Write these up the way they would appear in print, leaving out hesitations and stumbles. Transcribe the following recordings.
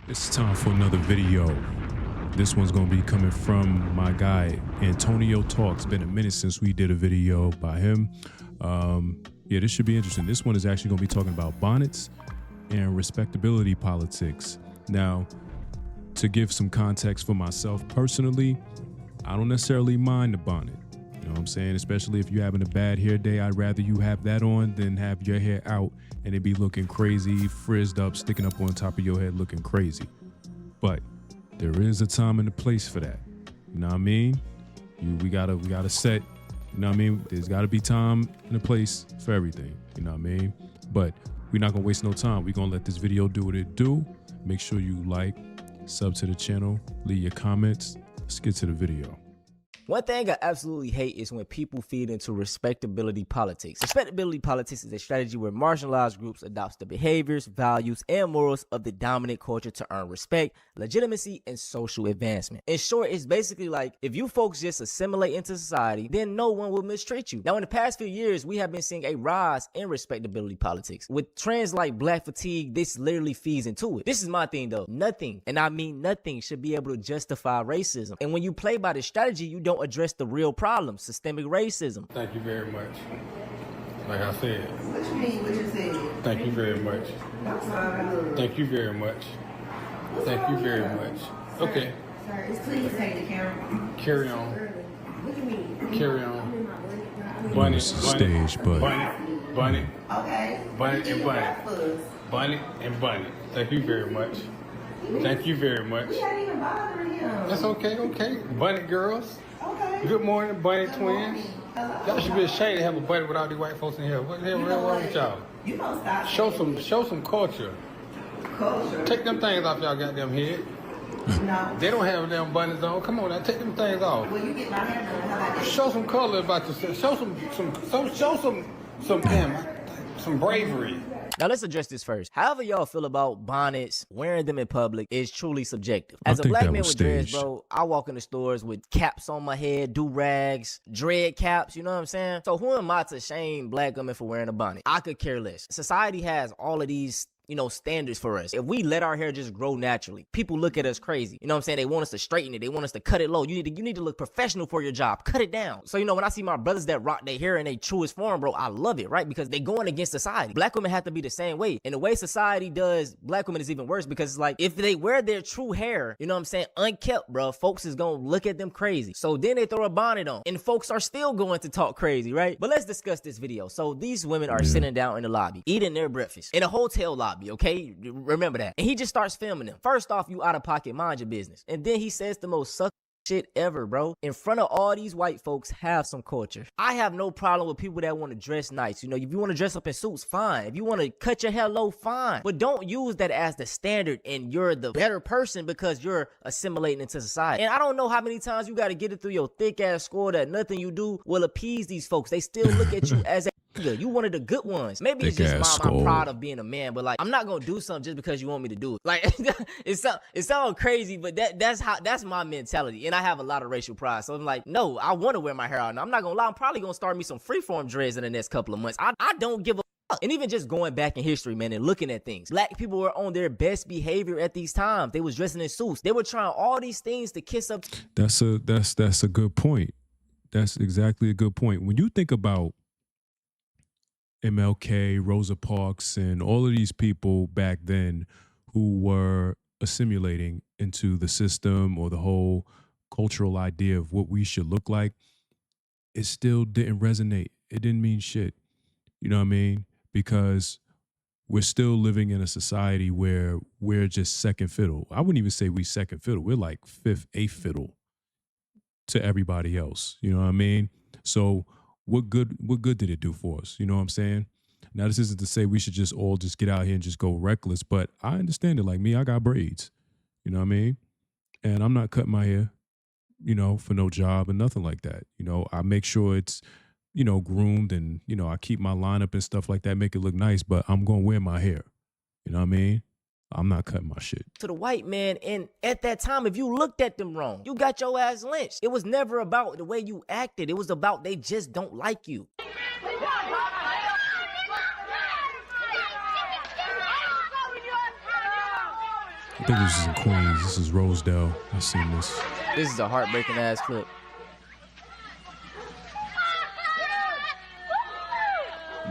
It's time for another video. This one's gonna be coming from my guy Antonio Talks. Been a minute since we did a video by him. Yeah, this should be interesting. This one is actually gonna be talking about bonnets and respectability politics. Now, to give some context for myself personally, I don't necessarily mind the bonnet. You know what I'm saying? Especially if you're having a bad hair day, I'd rather you have that on than have your hair out and it be looking crazy, frizzed up, sticking up on top of your head looking crazy. But there is a time and a place for that. You know what I mean? We gotta set, you know what I mean? There's gotta be time and a place for everything. You know what I mean? But we're not gonna waste no time. We're gonna let this video do what it do. Make sure you like, sub to the channel, leave your comments. Let's get to the video. One thing I absolutely hate is when people feed into respectability politics. Respectability politics is a strategy where marginalized groups adopt the behaviors, values, and morals of the dominant culture to earn respect, legitimacy, and social advancement. In short, it's basically like if you folks just assimilate into society, then no one will mistreat you. Now, in the past few years, we have been seeing a rise in respectability politics. With trends like black fatigue, this literally feeds into it. This is my thing though. Nothing, and I mean nothing, should be able to justify racism. And when you play by this strategy, you don't address the real problem, systemic racism. Thank you very much. Like I said. What you mean what you said? Thank you very much. I'm sorry. Thank you very much. Thank you very much. Okay. Sir, please take the camera. Carry on. What do you mean? Carry on. Bunny, it's the stage, but Bunny. Okay. Bunny and bunny. Bunny and bunny. Thank you very much. Thank you very much. We ain't even bothering him. That's okay, okay. Bunny girls. Okay. Good morning, bunny Good twins. morning. Hello. Y'all should be ashamed to have a bunny with all these white folks in here. What the hell You know wrong with what? y'all? You don't stop. Show some culture. Culture. Take them things off y'all goddamn head. No. They don't have them bunnies on. Come on now, take them things off. Well, you get my hair done. How about that? Show some color about yourself. Show some bravery. Now let's address this first. However y'all feel about bonnets, wearing them in public is truly subjective. As a think black that man was with dreads, staged. bro, I walk in the stores with caps on my head, do-rags, dread caps, you know what I'm saying? So who am I to shame black women for wearing a bonnet? I could care less. Society has all of these standards for us. If we let our hair just grow naturally, people look at us crazy. You know what I'm saying? They want us to straighten it. They want us to cut it low. You need to look professional for your job. Cut it down. So, when I see my brothers that rock their hair in their truest form, bro, I love it, right? Because they going against society. Black women have to be the same way. And the way society does black women is even worse because it's like, if they wear their true hair, you know what I'm saying, unkept, bro, folks is going to look at them crazy. So then they throw a bonnet on and folks are still going to talk crazy, right? But let's discuss this video. So these women are sitting down in the lobby, eating their breakfast in a hotel lobby, okay? Remember that. And he just starts filming them. First off, you out of pocket, mind your business. And then he says the most suck shit ever, bro. In front of all these white folks, have some culture. I have no problem with people that want to dress nice. If you want to dress up in suits, fine. If you want to cut your hair low, fine. But don't use that as the standard and you're the better person because you're assimilating into society. And I don't know how many times you got to get it through your thick ass skull that nothing you do will appease these folks. They still look at you as a you one of the good ones. Maybe it's just I'm proud of being a man, but like I'm not gonna do something just because you want me to do it. Like it sounds crazy, but that's my mentality. And I have a lot of racial pride. So I'm like, no, I want to wear my hair out. And I'm not gonna lie, I'm probably gonna start me some freeform dreads in the next couple of months. I don't give a fuck. And even just going back in history, man, and looking at things. Black people were on their best behavior at these times. They was dressing in suits. They were trying all these things to kiss up. that's a good point. That's exactly a good point. When you think about MLK, Rosa Parks, and all of these people back then who were assimilating into the system or the whole cultural idea of what we should look like, it still didn't resonate. It didn't mean shit. You know what I mean? Because we're still living in a society where we're just second fiddle. I wouldn't even say we second fiddle. We're like fifth, eighth fiddle to everybody else. You know what I mean? So what good did it do for us? You know what I'm saying? Now, this isn't to say we should just all just get out here and just go reckless, but I understand it. Like me, I got braids, you know what I mean? And I'm not cutting my hair, for no job and nothing like that. I make sure it's, groomed and, I keep my lineup and stuff like that, make it look nice, but I'm going to wear my hair. You know what I mean? I'm not cutting my shit. To the white man, and at that time, if you looked at them wrong, you got your ass lynched. It was never about the way you acted. It was about they just don't like you. I think this is in Queens. This is Rosedale. I've seen this. This is a heartbreaking ass clip.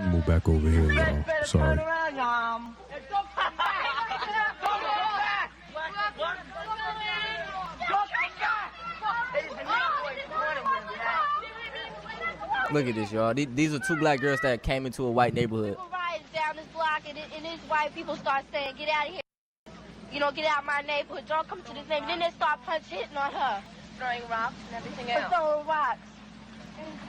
Move back over here, y'all. Sorry. Look at this, y'all. These are two black girls that came into a white neighborhood. Riots down this block, and these white people start saying, "Get out of here! You know, get out of my neighborhood. Don't come to this neighborhood." Then they start hitting on her, throwing rocks and everything else. Throwing rocks.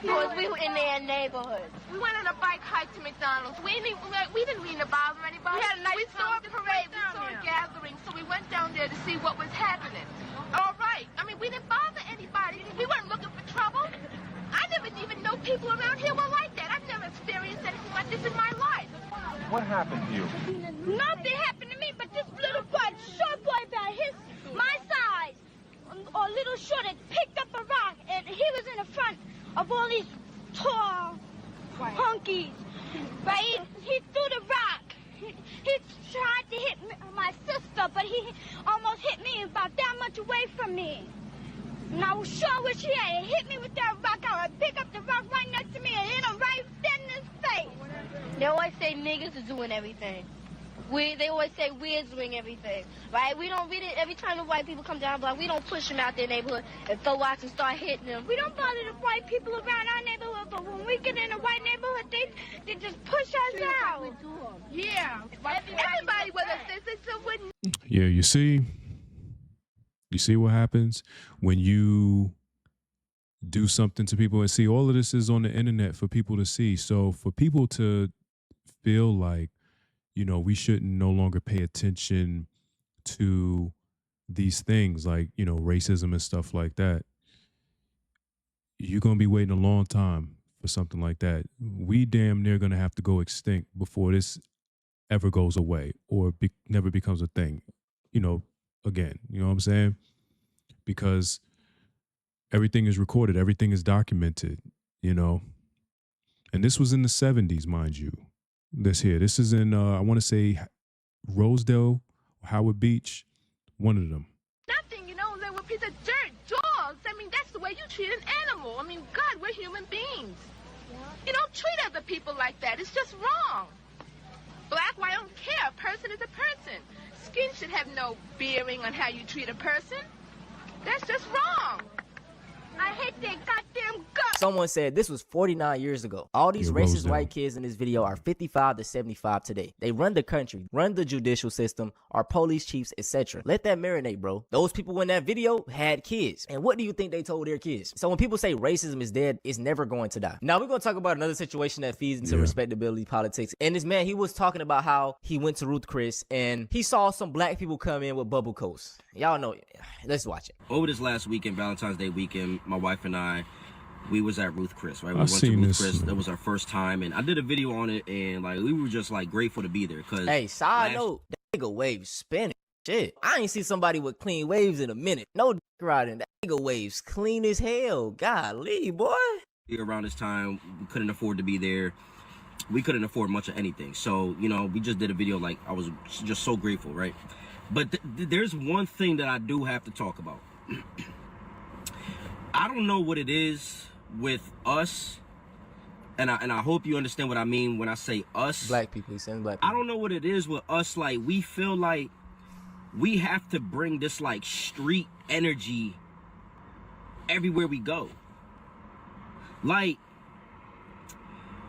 Because we were in their neighborhood. We went on a bike hike to McDonald's. We didn't mean to bother anybody. We had a nice saw a parade. We saw a gathering, so we went down there to see what was happening. All right. I mean, we didn't bother anybody. We weren't looking for trouble. I never even know people around here were like that. I've never experienced anything like this in my life. What happened to you? Nothing happened to me, but this little boy, short boy about my size, or little short, had picked up a rock, and he was in the front of all these tall hunkies. Right? He threw the rock. He tried to hit my sister, but he almost hit me about that much away from me. And I was sure wish he had hit me with that rock. I would pick up the rock right next to me and hit him right dead in his face. They always say niggas is doing everything. They always say we're doing everything, right? We don't read it every time the white people come down the block. We don't push them out their neighborhood and throw rocks and start hitting them. We don't bother the white people around our neighborhood, but when we get in a white neighborhood, they just push us out. Yeah. Everybody with us says it's a wooden. Yeah, you see what happens when you do something to people, and see, all of this is on the internet for people to see. So for people to feel like, you know, we shouldn't no longer pay attention to these things like, you know, racism and stuff like that, you're going to be waiting a long time for something like that. We damn near going to have to go extinct before this ever goes away or never becomes a thing, you know, again, you know what I'm saying? Because everything is recorded, everything is documented, you know. And this was in the 70s, mind you. This is in, I want to say, Rosedale, Howard Beach, one of them. Nothing, you know, they were a piece of dirt, dogs. I mean, that's the way you treat an animal. I mean, God, we're human beings. You don't treat other people like that. It's just wrong. Black, white, I don't care. A person is a person. Skin should have no bearing on how you treat a person. That's just wrong. I hate their goddamn guts. Someone said this was 49 years ago. All these racist white kids in this video are 55 to 75 today. They run the country, run the judicial system, are police chiefs, etc. Let that marinate, bro. Those people in that video had kids. And what do you think they told their kids? So when people say racism is dead, it's never going to die. Now we're going to talk about another situation that feeds into respectability politics. And this man, he was talking about how he went to Ruth Chris and he saw some black people come in with bubble coats. Y'all know it. Let's watch it. Over this last weekend, Valentine's Day weekend, my wife and I, we was at Ruth Chris, right? We I've went to seen Ruth this. Chris. That was our first time, and I did a video on it, and like we were just like grateful to be there. Cause hey, side note, that nigga waves spinning. Shit, I ain't see somebody with clean waves in a minute. No dick riding. That nigga waves clean as hell. Golly, boy. Around this time, we couldn't afford to be there. We couldn't afford much of anything. So, you know, we just did a video like I was just so grateful, right? But there's one thing that I do have to talk about. I don't know what it is with us, and I hope you understand what I mean when I say us. Black people, he's saying black people. I don't know what it is with us. Like, we feel like we have to bring this like street energy everywhere we go. Like,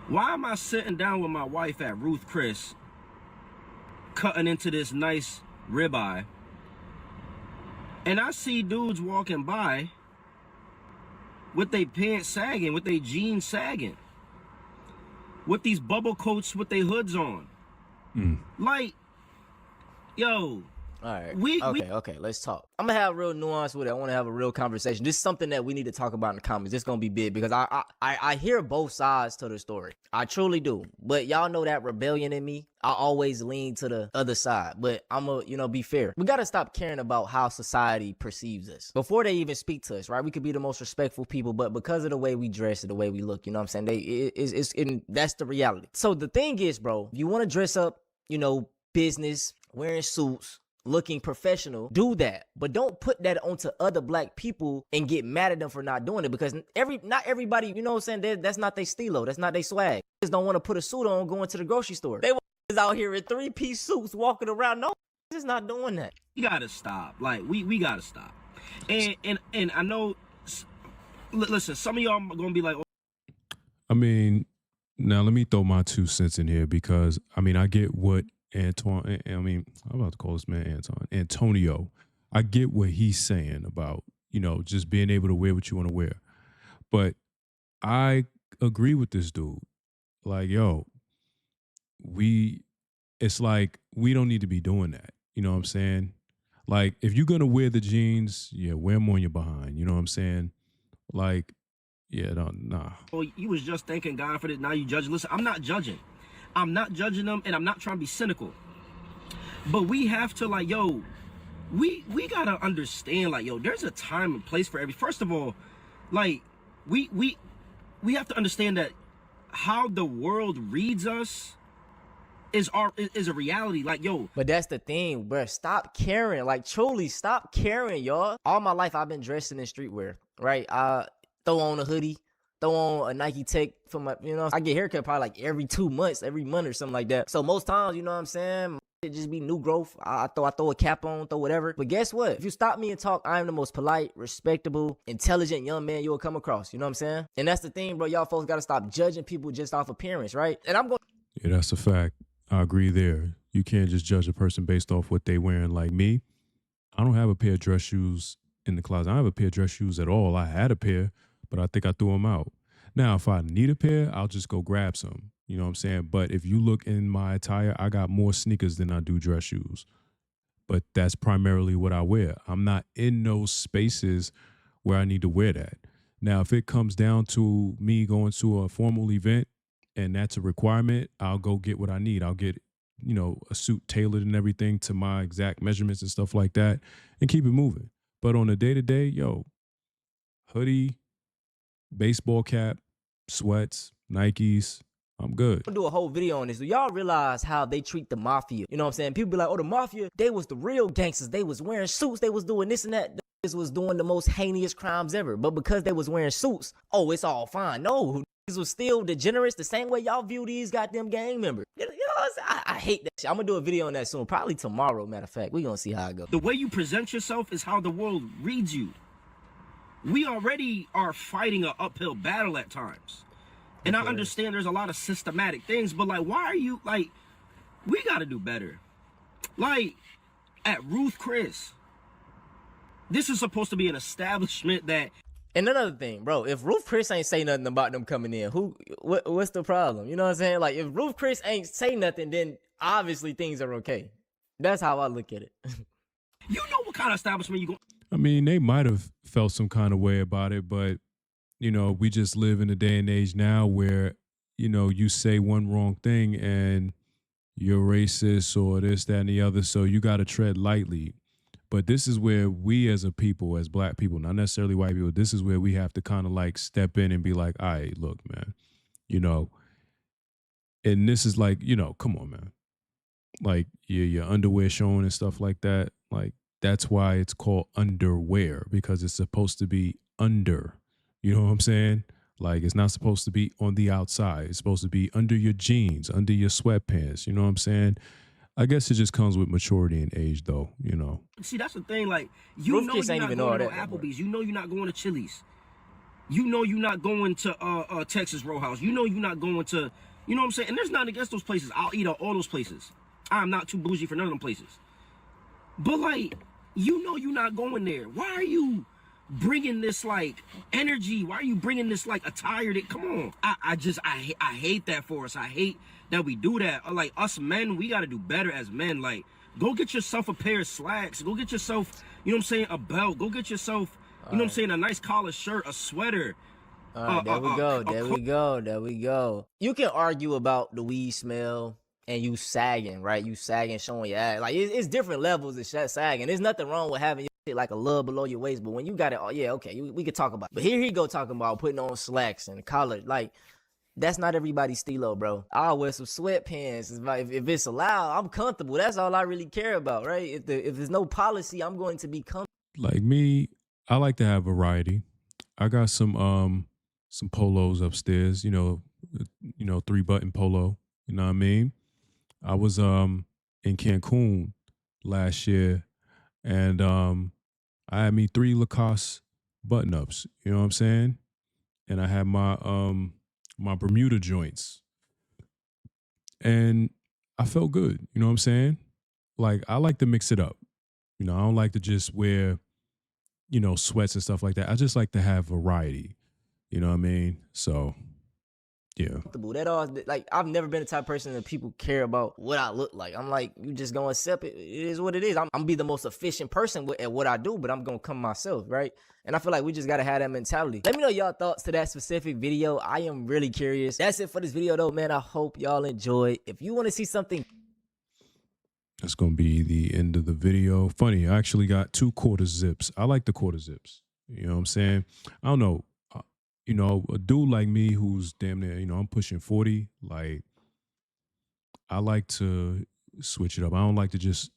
why am I sitting down with my wife at Ruth Chris, cutting into this nice ribeye, and I see dudes walking by with their pants sagging, with their jeans sagging, with these bubble coats with their hoods on. Like, yo. All right. Okay, let's talk. I'm gonna have real nuance with it. I want to have a real conversation. This is something that we need to talk about in the comments. This is gonna be big because I hear both sides to the story. I truly do. But y'all know that rebellion in me. I always lean to the other side. But I'm gonna, be fair. We gotta stop caring about how society perceives us before they even speak to us, right? We could be the most respectful people, but because of the way we dress and the way we look, you know what I'm saying? That's the reality. So the thing is, bro, if you want to dress up, business, wearing suits, looking professional, do that. But don't put that onto other black people and get mad at them for not doing it, because not everybody, you know what I'm saying, that's not their stilo, that's not their swag. They just don't want to put a suit on going to the grocery store. They is out here in 3-piece suits walking around. No, just not doing that. You gotta stop. Like, we gotta stop. And I know, listen, some of y'all are gonna be like, oh. I mean, now let me throw my 2 cents in here, because I mean, I get what I'm about to call this man Antonio. I get what he's saying about, just being able to wear what you want to wear. But I agree with this dude. Like, yo, it's like, we don't need to be doing that. You know what I'm saying? Like, if you're going to wear the jeans, wear them on your behind. You know what I'm saying? Like, nah. Oh, you was just thanking God for this. Now you judging. Listen, I'm not judging. I'm not judging them, and I'm not trying to be cynical. But we have to, like, yo, we got to understand, like, yo, there's a time and place for every. First of all, like, we have to understand that how the world reads us is a reality. Like, yo. But that's the thing, bro. Stop caring. Like, truly, stop caring, y'all. All my life, I've been dressing in streetwear, right? I throw on a hoodie, throw on a Nike Tech for my, I get haircut probably like every 2 months, every month or something like that. So most times, you know what I'm saying, it just be new growth. I throw a cap on, throw whatever. But guess what? If you stop me and talk, I am the most polite, respectable, intelligent young man you will come across. You know what I'm saying? And that's the thing, bro. Y'all folks got to stop judging people just off appearance, right? And I'm going. Yeah, that's a fact. I agree there. You can't just judge a person based off what they wearing. Like me, I don't have a pair of dress shoes in the closet. I don't have a pair of dress shoes at all. I had a pair, but I think I threw them out. Now, if I need a pair, I'll just go grab some. You know what I'm saying? But if you look in my attire, I got more sneakers than I do dress shoes. But that's primarily what I wear. I'm not in those spaces where I need to wear that. Now, if it comes down to me going to a formal event and that's a requirement, I'll go get what I need. I'll get, a suit tailored and everything to my exact measurements and stuff like that and keep it moving. But on a day-to-day, hoodie, baseball cap, sweats, Nikes, I'm good. I'm gonna do a whole video on this. Do y'all realize how they treat the mafia? You know what I'm saying? People be like, oh, the mafia, they was the real gangsters. They was wearing suits. They was doing this and that. This was doing the most heinous crimes ever. But because they was wearing suits, oh, it's all fine. No, these was still degenerates the same way y'all view these goddamn gang members. You know what I'm saying? I hate that shit. I'm gonna do a video on that soon. Probably tomorrow, matter of fact. We gonna see how it goes. The way you present yourself is how the world reads you. We already are fighting an uphill battle at times. And I understand there's a lot of systematic things, but like, why are you, like, we got to do better. Like, at Ruth Chris, this is supposed to be an establishment that. And another thing, bro, if Ruth Chris ain't say nothing about them coming in, what's the problem? You know what I'm saying? Like, if Ruth Chris ain't say nothing, then obviously things are okay. That's how I look at it. You know what kind of establishment you going? I mean, they might have felt some kind of way about it, but we just live in a day and age now where, you say one wrong thing and you're racist or this, that, and the other. So you got to tread lightly. But this is where we as a people, as black people, not necessarily white people, this is where we have to kind of like step in and be like, all right, look, man, and this is like, come on, man. Like your underwear showing and stuff like that. Like, that's why it's called underwear, because it's supposed to be under. You know what I'm saying? Like, it's not supposed to be on the outside. It's supposed to be under your jeans, under your sweatpants. You know what I'm saying? I guess it just comes with maturity and age, though, See, that's the thing. Like, you're not going to Applebee's. You know you're not going to Chili's. You know you're not going to Texas Roadhouse. You know you're not going to, you know what I'm saying? And there's nothing against those places. I'll eat at all those places. I'm not too bougie for none of them places. But, like, you know you're not going there. Why are you bringing this like energy? Why are you bringing this like attire? That, come on. I hate that for us. I hate that we do that. Like, us men, we got to do better as men. Like, go get yourself a pair of slacks. Go get yourself, you know what I'm saying, a belt. Go get yourself, you know what I'm saying, a nice collar shirt, a sweater. There we go. You can argue about the weed smell and you sagging, right? You sagging, showing your ass. Like, it's different levels of sagging. There's nothing wrong with having your shit like a little below your waist, but when you got it, oh yeah, okay, we could talk about it. But here he go talking about putting on slacks and collar. Like, That's not everybody's stilo, bro. I'll wear some sweatpants. If it's allowed, I'm comfortable. That's all I really care about, right? If there's no policy, I'm going to be comfortable. Like me, I like to have variety. I got some polos upstairs, 3-button polo. You know what I mean? I was in Cancun last year, and I had me 3 Lacoste button ups. You know what I'm saying? And I had my my Bermuda joints, and I felt good. You know what I'm saying? Like, I like to mix it up. I don't like to just wear sweats and stuff like that. I just like to have variety. You know what I mean? So, yeah. That all, like, I've never been the type of person that people care about what I look like. I'm like, you just gonna accept it. It is what it is. I'm gonna be the most efficient person at what I do, but I'm gonna come myself, right? And I feel like we just gotta have that mentality. Let me know y'all thoughts to that specific video. I am really curious. That's it for this video though, man. I hope y'all enjoy. If you want to see something, that's going to be the end of the video. Funny, I actually got 2 quarter zips. I like the quarter zips. You know what I'm saying? I don't know. A dude like me who's damn near, I'm pushing 40. Like, I like to switch it up. I don't like to just,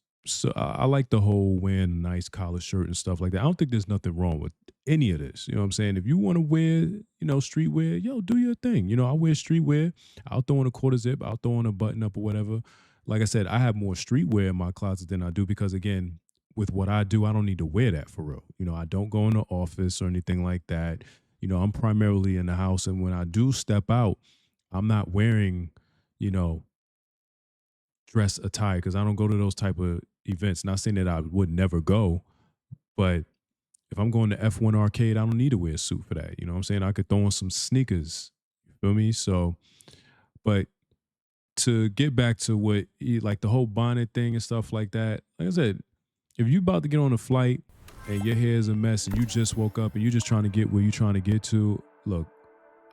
I like the whole wearing a nice collar shirt and stuff like that. I don't think there's nothing wrong with any of this. You know what I'm saying? If you want to wear, streetwear, yo, do your thing. I wear streetwear. I'll throw in a quarter zip. I'll throw in a button up or whatever. Like I said, I have more streetwear in my closet than I do because, again, with what I do, I don't need to wear that for real. I don't go in the office or anything like that. I'm primarily in the house. And when I do step out, I'm not wearing, dress attire because I don't go to those type of events. Not saying that I would never go, but if I'm going to F1 arcade, I don't need to wear a suit for that. You know what I'm saying? I could throw on some sneakers. You feel me? So, but to get back to what, like the whole bonnet thing and stuff like that, like I said, if you about to get on a flight and your hair is a mess and you just woke up and you're just trying to get where you're trying to get to, look,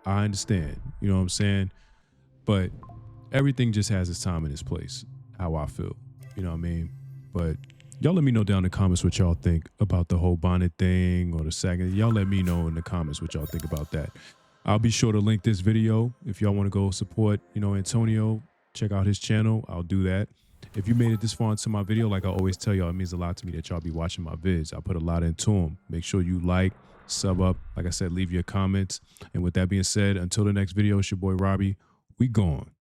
I understand. You know what I'm saying? But everything just has its time and its place, how I feel. You know what I mean? But y'all let me know down in the comments what y'all think about the whole bonnet thing or the sagging. Y'all let me know in the comments what y'all think about that. I'll be sure to link this video if y'all want to go support, Antonio. Check out his channel. I'll do that. If you made it this far into my video, like I always tell y'all, it means a lot to me that y'all be watching my vids. I put a lot into them. Make sure you like, sub up. Like I said, leave your comments. And with that being said, until the next video, it's your boy Robbie. We gone.